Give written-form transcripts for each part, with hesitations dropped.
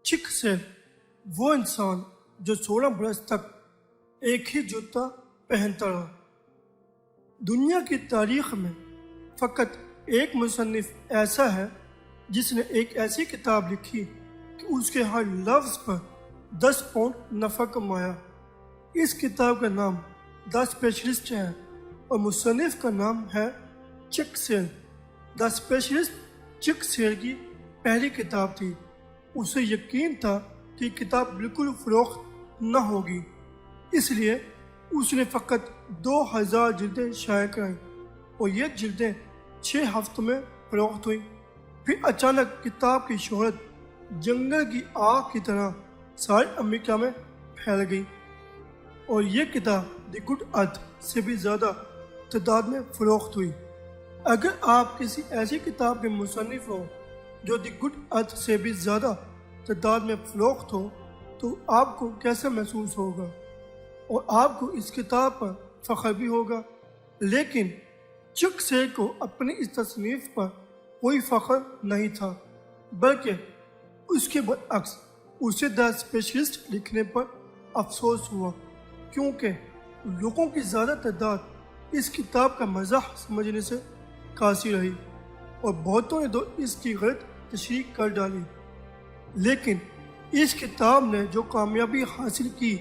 चिक से वो इंसान जो 16 बरस तक एक ही जूता पहनता रहा। दुनिया की तारीख में फ़कत एक मुसन्निफ ऐसा है जिसने एक ऐसी किताब लिखी कि उसके हर लफ्ज़ पर 10 पाउंड नफ़ा कमाया। इस किताब का नाम द स्पेशलिस्ट है और मुसन्निफ का नाम है चिक सेल। द स्पेशलिस्ट चिक सेल की पहली किताब थी। उसे यकीन था कि किताब बिल्कुल फ़रोख्त न होगी, इसलिए उसने फ़कत 2000 जिल्दें शाये कराईं और ये जिल्दें 6 हफ्तों में फ़रोख्त हुई। फिर अचानक किताब की शोहरत जंगल की आग की तरह सारे अमेरिका में फैल गई और ये किताब द गुड अर्थ से भी ज़्यादा तादाद में फ़रोख्त हुई। अगर आप किसी ऐसी किताब के मुसन्निफ हो जो द गुड अर्थ से भी ज़्यादा तादाद में फ़रोख्त हो तो आपको कैसा महसूस होगा और आपको इस किताब पर फ़ख्र भी होगा। लेकिन चिक सेल को अपनी इस तसनीफ़ पर कोई फ़ख्र नहीं था, बल्कि उसके बरअक्स उसे द स्पेशलिस्ट लिखने पर अफसोस हुआ, क्योंकि लोगों की ज़्यादा तादाद इस किताब का मज़ाक समझने से कासी रही और बहुतों ने तो इसकी गलत तशरीह कर डाली। लेकिन इस किताब ने जो कामयाबी हासिल की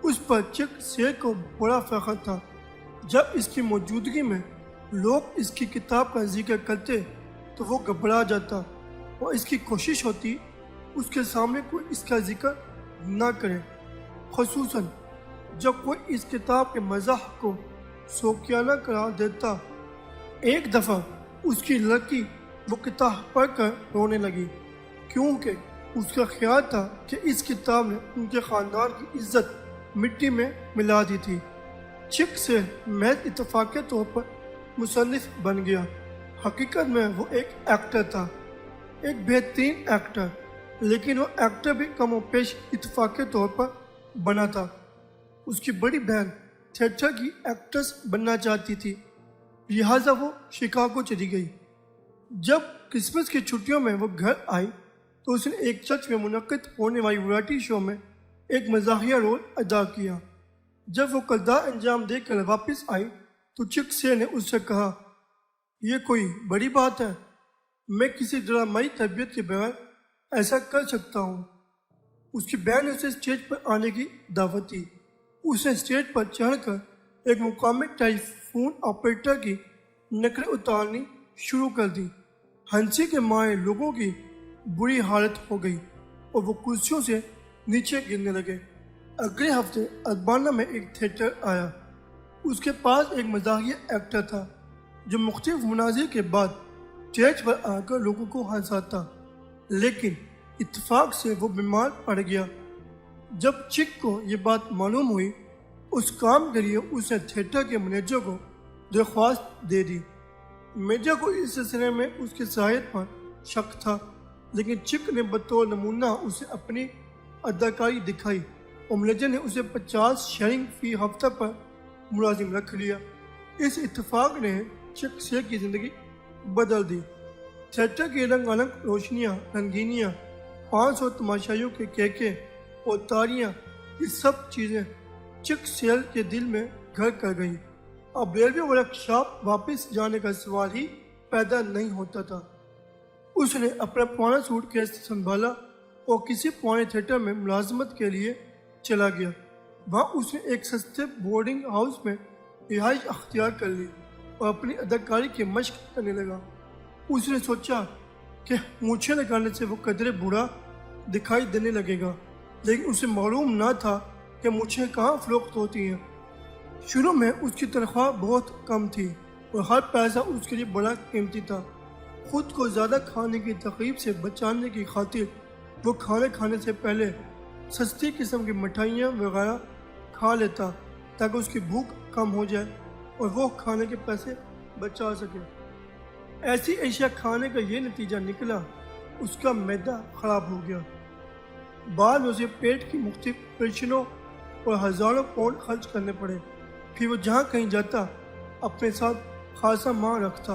उस पर चिक सेल को बड़ा फ़ख्र था। जब इसकी मौजूदगी में लोग इसकी किताब का जिक्र करते तो वो घबरा जाता और इसकी कोशिश होती उसके सामने कोई इसका जिक्र ना करे, ख़ुसूसन जब कोई इस किताब के मज़ाक को शौकियाना करार देता। एक दफ़ा उसकी लड़की वो किताब पढ़कर रोने लगी, क्योंकि उसका ख्याल था कि इस किताब ने उनके ख़ानदान की इज्जत मिट्टी में मिला दी थी। चिक से महज इत्तफ़ाक़ी तौर पर मुसन्निफ बन गया। हकीकत में वो एक एक्टर था, एक बेहतरीन एक्टर, लेकिन वो एक्टर भी कम और पेश इत्तफ़ाक़ी तौर पर बना था। उसकी बड़ी बहन थिएटर की एक्ट्रेस बनना चाहती थी, लिहाजा वो शिकागो चली गई। जब क्रिसमस की छुट्टियों में वो घर आई तो उसने एक चर्च में मुनक़्क़िद होने वाली वैरायटी शो में एक मज़ाहिया रोल अदा किया। जब वो किरदार अंजाम देकर वापस आई तो चिक सेल ने उससे कहा, यह कोई बड़ी बात है, मैं किसी ड्रामाई तरबियत के बगैर ऐसा कर सकता हूँ। उसकी बहन ने उसे स्टेज पर आने की दावत दी। उसने स्टेज पर चढ़कर एक मुकामी टेलीफोन ऑपरेटर की नकलें उतारनी शुरू कर दी। हंसी के मारे लोगों की बुरी हालत हो गई और वो कुर्सियों से नीचे गिरने लगे। अगले हफ्ते अल्बाना में एक थिएटर आया। उसके पास एक मज़ाहिया एक्टर था जो मुख्तलिफ मुनाज़िर के बाद स्टेज पर आकर लोगों को हंसाता, लेकिन इत्तेफाक से वो बीमार पड़ गया। जब चिक को ये बात मालूम हुई, उस काम के लिए उसने थिएटर के मैनेजर को दरख्वास्त दे दी। मैनेजर को इस सिलसिले में उसकी सहायत पर शक था, लेकिन चिक ने बतौर नमूना उसे अपनी अदाकारी दिखाई और मैनेजर ने उसे 50 शेयरिंग फी हफ्ता पर मुलाजिम रख लिया। इस इत्तेफाक ने चिक सेल की ज़िंदगी बदल दी। थिएटर की रंगारंग रोशनियाँ, रंगीनियाँ, 500 तमाशाइयों के केके और तारियाँ, ये सब चीज़ें चिक सेल के दिल में घर कर गई। अब रेलवे वर्कशॉप वापस जाने का सवाल ही पैदा नहीं होता था। उसने अपना पुराना सूटकेस संभाला और किसी पुराने थिएटर में मुलाजमत के लिए चला गया। वहाँ उसने एक सस्ते बोर्डिंग हाउस में रिहाइश अख्तियार कर ली और अपनी अदाकारी की मशक करने लगा। उसने सोचा कि मूछें लगाने से वो कदरे बूढ़ा दिखाई देने लगेगा, लेकिन उसे मालूम ना था कि मूछें कहाँ फ़रोख्त होती हैं। शुरू में उसकी तनख्वाह बहुत कम थी और हर पैसा उसके लिए बड़ा कीमती था। खुद को ज़्यादा खाने की तकलीफ से बचाने की खातिर वो खाने खाने से पहले सस्ती किस्म की मिठाइयाँ वगैरह खा लेता ताकि उसकी भूख कम हो जाए और वो खाने के पैसे बचा सके। ऐसी अशिया खाने का ये नतीजा निकला, उसका मैदा ख़राब हो गया। बाद में उसे पेट की मुख्तलिफ परेशानियों और हज़ारों पाउंड खर्च करने पड़े। फिर वो जहाँ कहीं जाता अपने साथ खासा माल रखता।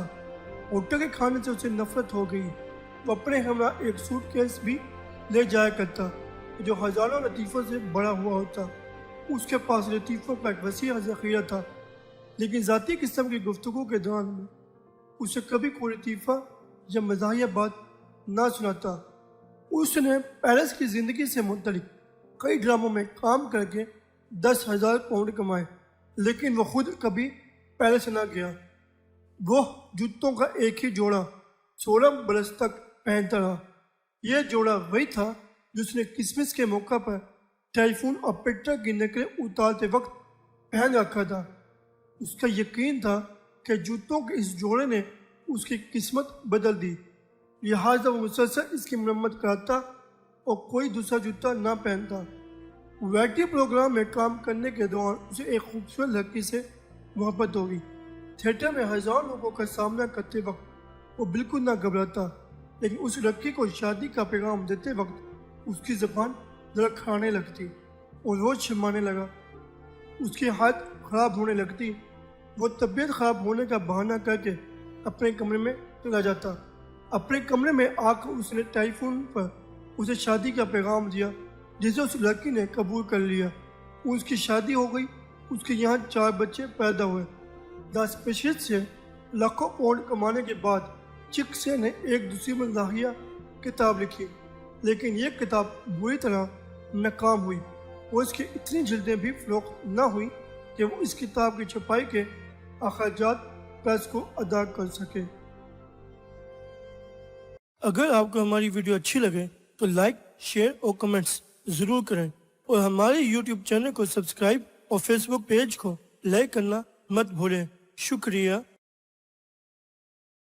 होटल के खाने से उसे नफरत हो गई। वो अपने हमरा एक सूटकेस भी لے جایا کرتا جو ہزاروں لطیفوں سے بڑا ہوا ہوتا۔ اس کے پاس لطیفوں کا ایک وسیع ذخیرہ تھا، لیکن ذاتی قسم کی گفتگو کے دوران میں اسے کبھی کوئی لطیفہ یا مزاحیہ بات نہ سناتا۔ اس نے پیرس کی زندگی سے متعلق کئی ڈراموں میں کام کر کے 10,000 پاؤنڈ کمائے، لیکن وہ خود کبھی پیرس نہ گیا۔ وہ جوتوں کا ایک ہی جوڑا 16 برس تک پہنتا رہا۔ یہ جوڑا وہی تھا جس نے کرسمس کے موقع پر ٹیلی فون آپریٹر کی نقلیں اتارتے وقت پہن رکھا تھا۔ اس کا یقین تھا کہ جوتوں کے اس جوڑے نے اس کی قسمت بدل دی، لہٰذا وہ مسلسل اس کی مرمت کراتا اور کوئی دوسرا جوتا نہ پہنتا۔ ویٹی پروگرام میں کام کرنے کے دوران اسے ایک خوبصورت لڑکی سے محبت ہو گئی۔ تھیٹر میں ہزاروں لوگوں کا سامنا کرتے وقت وہ بالکل نہ گھبراتا، لیکن اس لڑکی کو شادی کا پیغام دیتے وقت اس کی زبان لڑکھڑانے لگتی اور روز شرمانے لگا۔ اس کی حالت خراب ہونے لگتی۔ وہ طبیعت خراب ہونے کا بہانہ کر کے اپنے کمرے میں چلا جاتا۔ اپنے کمرے میں آ کر اس نے ٹیلی فون پر اسے شادی کا پیغام دیا، جسے اس لڑکی نے قبول کر لیا۔ اس کی شادی ہو گئی۔ اس کے یہاں 4 بچے پیدا ہوئے۔ دا اسپیشلسٹ سے لاکھوں پاؤنڈ کمانے کے بعد چکسے نے ایک دوسری مزاحیہ کتاب لکھی، لیکن یہ کتاب بری طرح ناکام ہوئی اور اس کی اتنی جلدیں بھی فروخت نہ ہوئی کہ وہ اس کتاب کی چھپائی کے اخراجات پریس کو ادا کر سکے۔ اگر آپ کو ہماری ویڈیو اچھی لگے تو لائک، شیئر اور کمنٹس ضرور کریں، اور ہمارے یوٹیوب چینل کو سبسکرائب اور فیس بک پیج کو لائک کرنا مت بھولیں۔ شکریہ۔